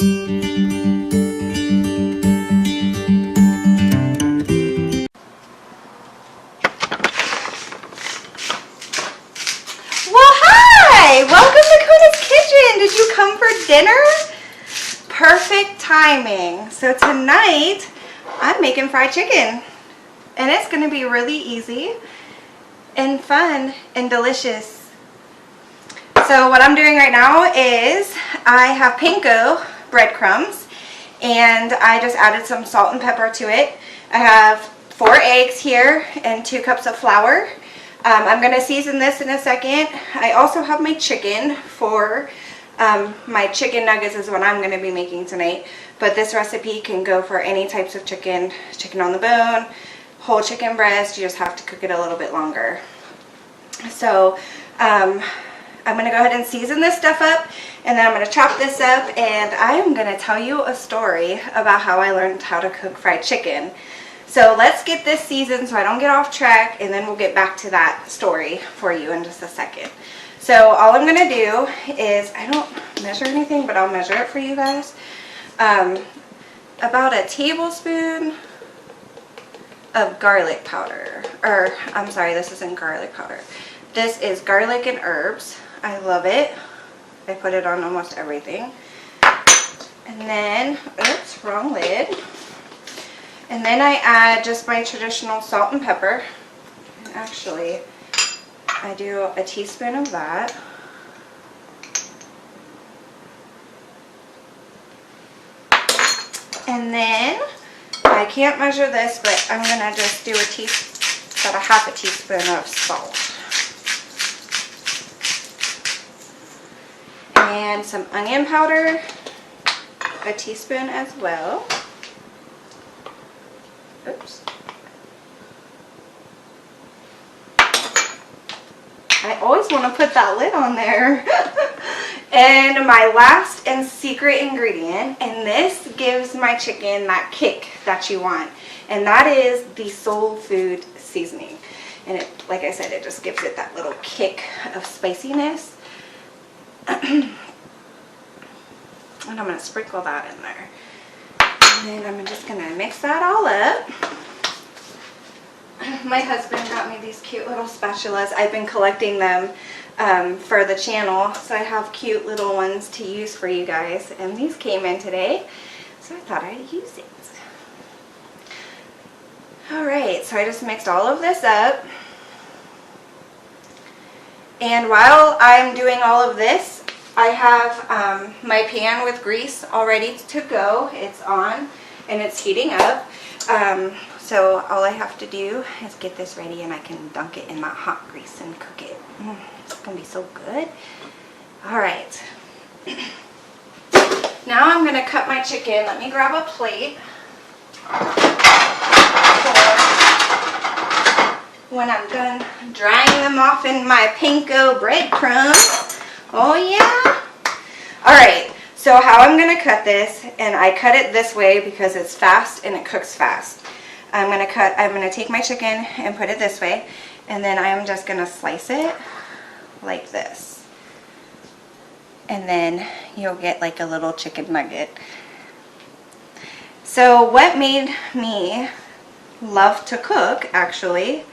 Well, hi! Welcome to Kona's Kitchen. Did you come for dinner? Perfect timing. So tonight, I'm making fried chicken. And it's going to be really easy and fun and delicious. So what I'm doing right now is I have panko breadcrumbs and I just added some salt and pepper to it. I have 4 eggs here and 2 cups of flour. I'm going to season this in a second. I also have my chicken for my chicken nuggets is what I'm going to be making tonight. But this recipe can go for any types of chicken. Chicken on the bone, whole chicken breast. You just have to cook it a little bit longer. So I'm going to go ahead and season this stuff up. And then I'm going to chop this up. And I am going to tell you a story about how I learned how to cook fried chicken. So let's get this seasoned so I don't get off track, and then we'll get back to that story for you in just a second. So all I'm going to do is, I don't measure anything, but I'll measure it for you guys. About a tablespoon of garlic powder. Or, I'm sorry, this isn't garlic powder. This is garlic and herbs. I love it. I put it on almost everything. And then, oops, wrong lid. And then I add just my traditional salt and pepper. And actually, I do a teaspoon of that. And then, I can't measure this, but I'm going to just do about a half a teaspoon of salt. And some onion powder, a teaspoon as well. Oops. I always want to put that lid on there. And my last and secret ingredient, and this gives my chicken that kick that you want, and that is the soul food seasoning. And it, like I said, it just gives it that little kick of spiciness. And I'm going to sprinkle that in there. And then I'm just going to mix that all up. My husband got me these cute little spatulas. I've been collecting them for the channel, so I have cute little ones to use for you guys. And these came in today, so I thought I'd use it. Alright, so I just mixed all of this up. And while I'm doing all of this, I have my pan with grease all ready to go. It's on and it's heating up. So all I have to do is get this ready and I can dunk it in that hot grease and cook it. It's going to be so good. Alright. Now I'm going to cut my chicken. Let me grab a plate. When I'm done drying them off in my panko breadcrumbs. Oh yeah? Alright, so how I'm going to cut this, and I cut it this way because it's fast and it cooks fast. I'm going to take my chicken and put it this way, and then I'm just going to slice it like this. And then you'll get like a little chicken nugget. So what made me love to cook, actually,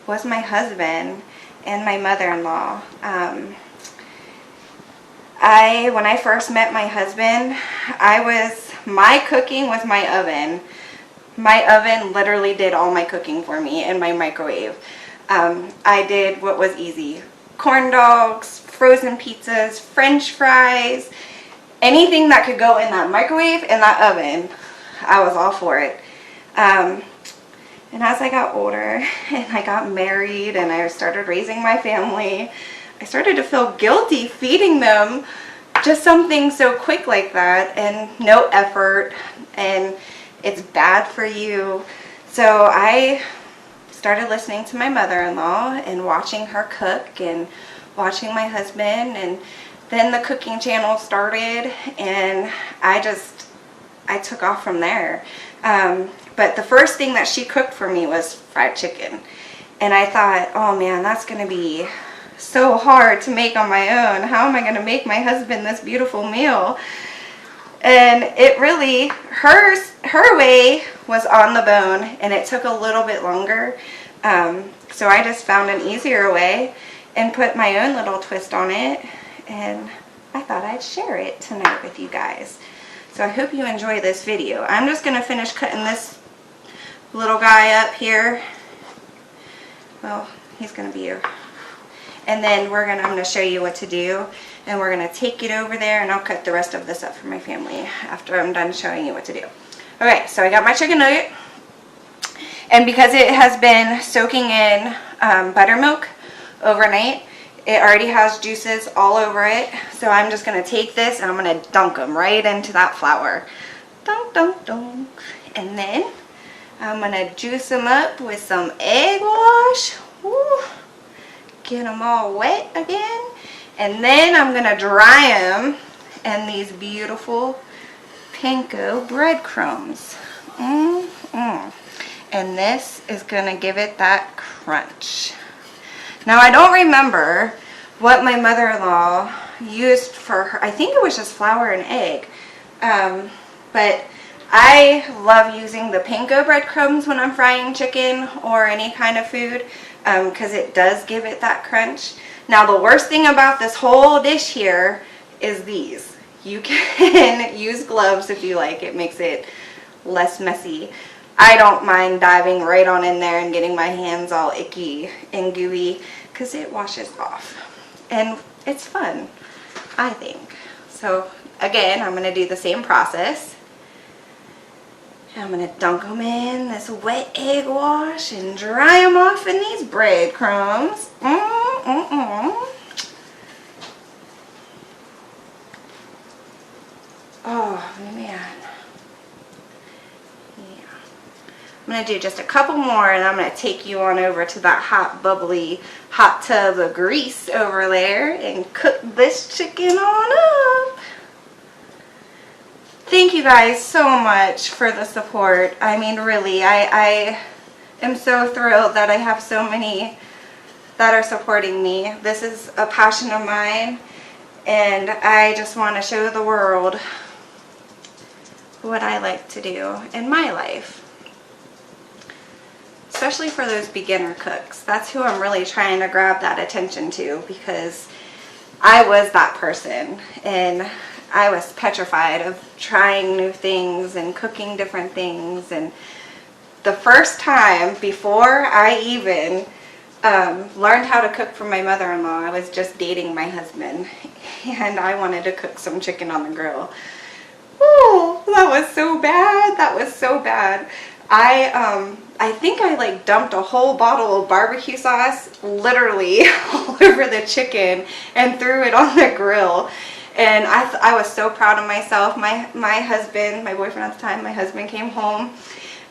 was my husband and my mother-in-law. When I first met my husband, my cooking was my oven. My oven literally did all my cooking for me in my microwave. I did what was easy. Corn dogs, frozen pizzas, French fries, anything that could go in that microwave and that oven, I was all for it. And as I got older and I got married and I started raising my family, I started to feel guilty feeding them just something so quick like that and no effort, and it's bad for you. So I started listening to my mother-in-law and watching her cook and watching my husband, and then the cooking channel started and I took off from there. But the first thing that she cooked for me was fried chicken, and I thought, oh man, that's gonna be so hard to make on my own. How am I going to make my husband this beautiful meal? And it really, her way was on the bone, and it took a little bit longer. So I just found an easier way and put my own little twist on it, and I thought I'd share it tonight with you guys. So I hope you enjoy this video. I'm just going to finish cutting this little guy up here. Well, he's going to be here. And then I'm going to show you what to do, and we're going to take it over there, and I'll cut the rest of this up for my family after I'm done showing you what to do. Okay, so I got my chicken nugget, and because it has been soaking in buttermilk overnight, it already has juices all over it. So I'm just going to take this and I'm going to dunk them right into that flour. Dunk, dunk, dunk. And then I'm going to juice them up with some egg wash. Woo. Get them all wet again. And then I'm going to dry them in these beautiful panko breadcrumbs. And this is going to give it that crunch. Now, I don't remember what my mother-in-law used for her. I think it was just flour and egg. But I love using the panko breadcrumbs when I'm frying chicken or any kind of food, because it does give it that crunch. Now, the worst thing about this whole dish here is these. You can use gloves if you like. It makes it less messy. I don't mind diving right on in there and getting my hands all icky and gooey, because it washes off. And it's fun, I think. So again, I'm going to do the same process. I'm going to dunk them in this wet egg wash and dry them off in these breadcrumbs. Oh, man. I'm going to do just a couple more, and I'm going to take you on over to that hot, bubbly hot tub of grease over there and cook this chicken on up. Thank you guys so much for the support. I mean, really, I am so thrilled that I have so many that are supporting me. This is a passion of mine, and I just want to show the world what I like to do in my life. Especially for those beginner cooks. That's who I'm really trying to grab that attention to, because I was that person, and I was petrified of trying new things and cooking different things. And the first time, before I even learned how to cook for my mother-in-law, I was just dating my husband, and I wanted to cook some chicken on the grill. Oh, that was so bad. That was so bad. I think I like dumped a whole bottle of barbecue sauce literally all over the chicken and threw it on the grill. And I was so proud of myself. My husband, my boyfriend at the time, my husband came home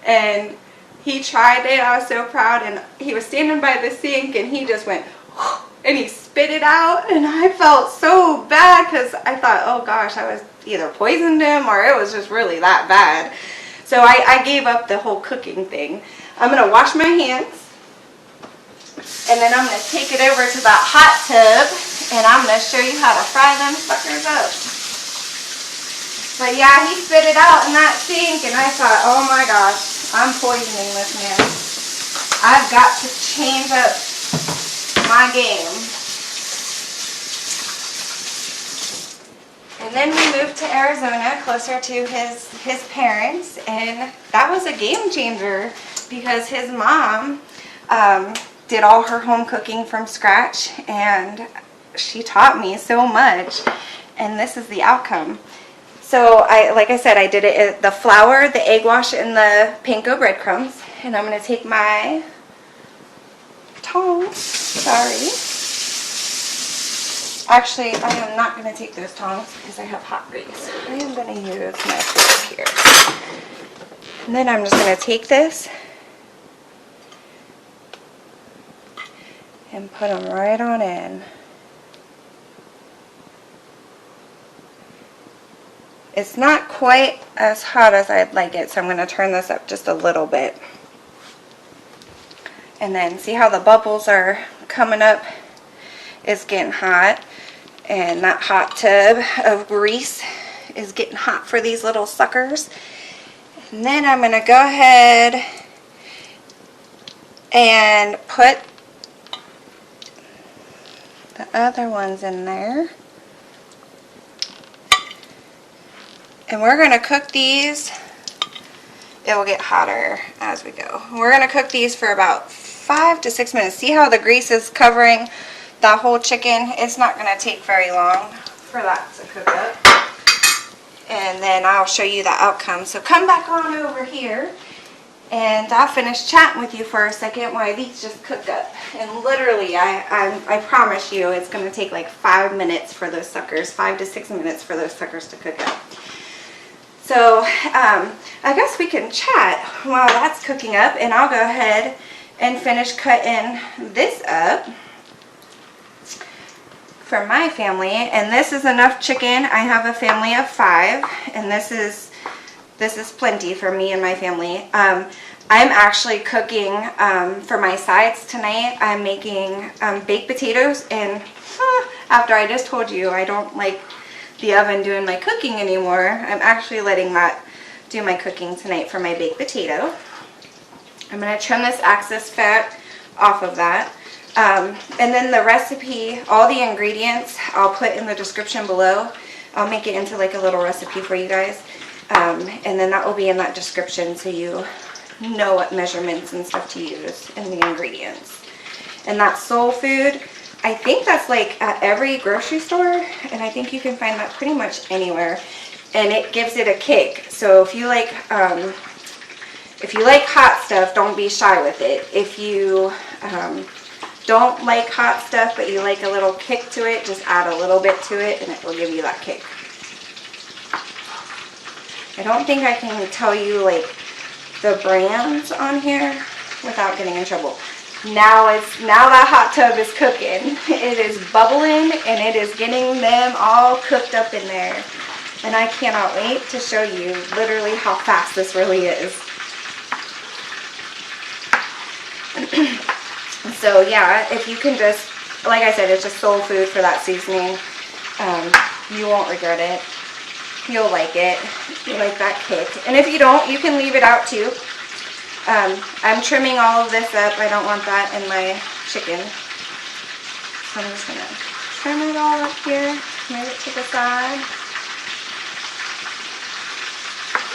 and he tried it. I was so proud, and he was standing by the sink and he just went and he spit it out, and I felt so bad because I thought, oh gosh, I was either poisoned him or it was just really that bad. So I gave up the whole cooking thing. I'm going to wash my hands, and then I'm going to take it over to that hot tub, and I'm going to show you how to fry them suckers up. But yeah, he spit it out in that sink, and I thought, oh my gosh, I'm poisoning this man. I've got to change up my game. And then we moved to Arizona, closer to his parents, and that was a game changer because his mom did all her home cooking from scratch, and she taught me so much, and this is the outcome. So like I said, I did it the flour, the egg wash, and the panko breadcrumbs, and I'm going to take my tongs, sorry. Actually, I am not going to take those tongs because I have hot grease. I am going to use my fork here. And then I'm just going to take this and put them right on in. It's not quite as hot as I'd like it, so I'm going to turn this up just a little bit. And then see how the bubbles are coming up? It's getting hot. And that hot tub of grease is getting hot for these little suckers. And then I'm going to go ahead and put the other ones in there. And we're going to cook these. It will get hotter as we go. We're going to cook these for about 5 to 6 minutes. See how the grease is covering the whole chicken? It's not going to take very long for that to cook up. And then I'll show you the outcome. So come back on over here and I'll finish chatting with you for a second while these just cook up. And literally, I promise you it's going to take like 5 minutes for those suckers, 5 to 6 minutes for those suckers to cook up. So I guess we can chat while that's cooking up, and I'll go ahead and finish cutting this up for my family. And this is enough chicken. I have a family of 5, and this is plenty for me and my family. I'm actually cooking for my sides tonight. I'm making baked potatoes, and after I just told you I don't like the oven doing my cooking anymore, I'm actually letting that do my cooking tonight for my baked potato. I'm going to trim this excess fat off of that. And then the recipe, all the ingredients, I'll put in the description below. I'll make it into like a little recipe for you guys. And then that will be in that description so you know what measurements and stuff to use and the ingredients. And that soul food, I think that's like at every grocery store, and I think you can find that pretty much anywhere, and it gives it a kick. So if you like hot stuff, don't be shy with it. If you don't like hot stuff but you like a little kick to it, just add a little bit to it and it will give you that kick. I don't think I can tell you like the brands on here without getting in trouble. Now that hot tub is cooking. It is bubbling and it is getting them all cooked up in there. And I cannot wait to show you literally how fast this really is. So yeah, if you can just, like I said, it's just soul food for that seasoning. You won't regret it. You'll like it. You like that kick. And if you don't, you can leave it out too. I'm trimming all of this up. I don't want that in my chicken. So I'm just going to trim it all up here. Move it to the side.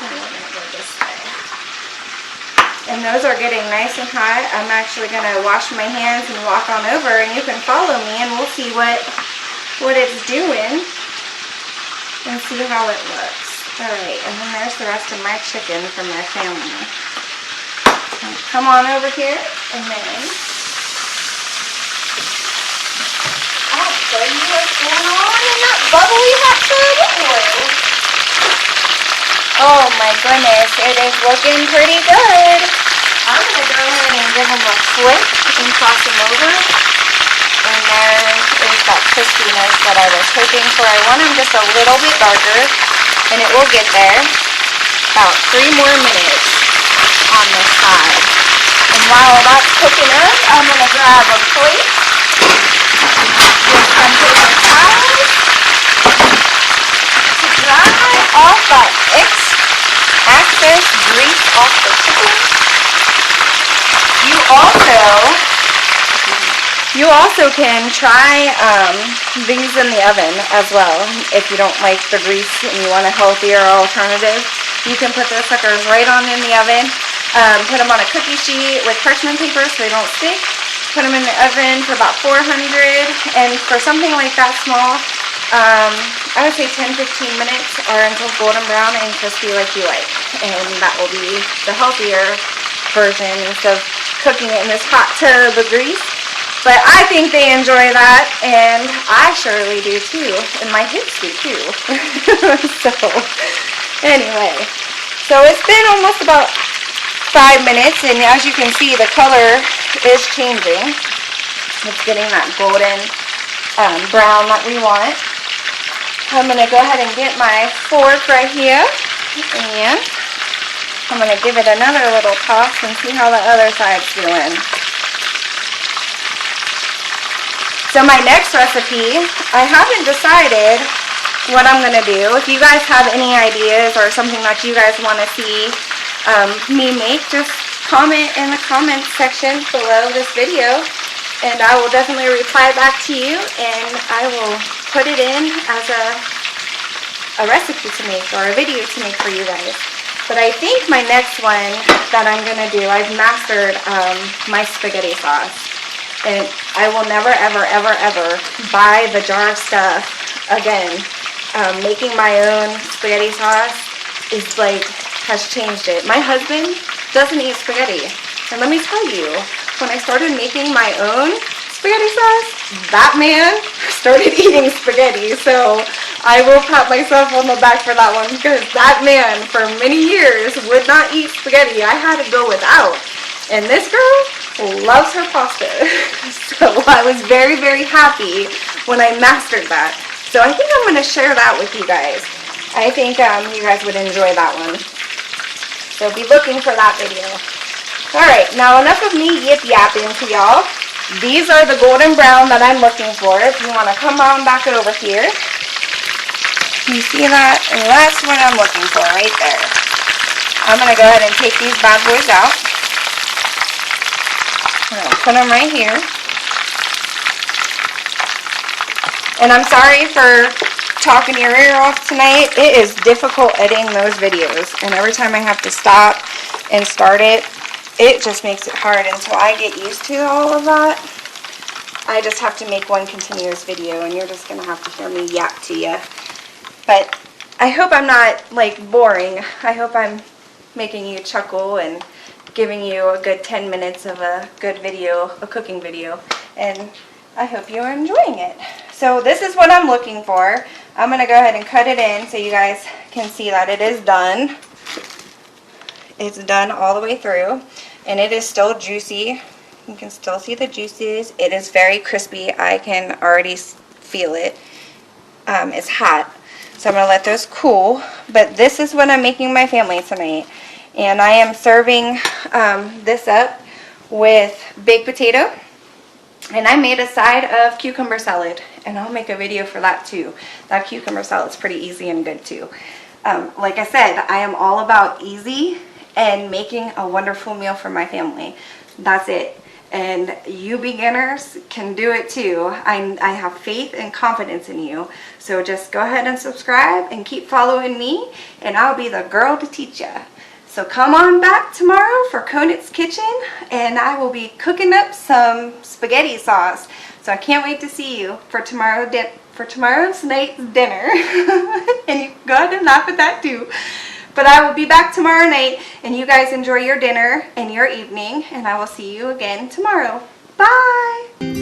And we're going to go this way. And those are getting nice and hot. I'm actually going to wash my hands and walk on over, and you can follow me and we'll see what it's doing and see how it looks. Alright, and then there's the rest of my chicken from my family. Come on over here, and then I'll show you what's going on in that bubbly hot tub of oil. Oh my goodness, it is looking pretty good. I'm going to go ahead and give them a flip and toss them over. And there is that crispiness that I was hoping for. I want them just a little bit darker, and it will get there. About 3 more minutes on this side. And while that's cooking up, I'm going to grab a plate with some paper towels to dry off that excess grease off the chicken. You also can try these in the oven as well if you don't like the grease and you want a healthier alternative. You can put those suckers right on in the oven. Put them on a cookie sheet with parchment paper so they don't stick. Put them in the oven for about 400, and for something like that small, I would say 10-15 minutes or until golden brown and crispy like you like. And that will be the healthier version instead of cooking it in this hot tub of grease. But I think they enjoy that, and I surely do too, and my hips do too. So, anyway, so it's been almost about 5 minutes, and as you can see, the color is changing. It's getting that golden brown that we want. I'm going to go ahead and get my fork right here, and I'm going to give it another little toss and see how the other side's doing. So my next recipe, I haven't decided what I'm gonna do. If you guys have any ideas or something that you guys want to see me make, just comment in the comments section below this video, and I will definitely reply back to you, and I will put it in as a recipe to make or a video to make for you guys. But I think my next one that I'm gonna do, I've mastered my spaghetti sauce, and I will never ever ever ever buy the jar of stuff again. Making my own spaghetti sauce is like, has changed it. My husband doesn't eat spaghetti, and let me tell you, when I started making my own spaghetti sauce, that man started eating spaghetti. So I will pat myself on the back for that one, because that man for many years would not eat spaghetti. I had to go without, and this girl loves her pasta. So I was very, very happy when I mastered that. So I think I'm going to share that with you guys. I think you guys would enjoy that one. So be looking for that video. Alright, now enough of me yip-yapping to y'all. These are the golden brown that I'm looking for. If you want to come on back over here. You see that? And that's what I'm looking for right there. I'm going to go ahead and take these bad boys out. I'm going to put them right here. And I'm sorry for talking your ear off tonight. It is difficult editing those videos, and every time I have to stop and start it, it just makes it hard. Until I get used to all of that, I just have to make one continuous video, and you're just going to have to hear me yap to you. But I hope I'm not, like, boring. I hope I'm making you chuckle and giving you a good 10 minutes of a good video, a cooking video, and I hope you're enjoying it. So this is what I'm looking for. I'm going to go ahead and cut it in so you guys can see that it is done. It's done all the way through, and it is still juicy. You can still see the juices. It is very crispy. I can already feel it. It's hot. So I'm going to let those cool. But this is what I'm making my family tonight. And I am serving this up with baked potato. And I made a side of cucumber salad, and I'll make a video for that too. That cucumber salad is pretty easy and good too. Like I said, I am all about easy and making a wonderful meal for my family. That's it. And you beginners can do it too. I have faith and confidence in you. So just go ahead and subscribe and keep following me, and I'll be the girl to teach you. So come on back tomorrow for Conant's Kitchen, and I will be cooking up some spaghetti sauce. So I can't wait to see you for tomorrow's night's dinner. And you can go ahead and laugh at that too. But I will be back tomorrow night, and you guys enjoy your dinner and your evening, and I will see you again tomorrow. Bye!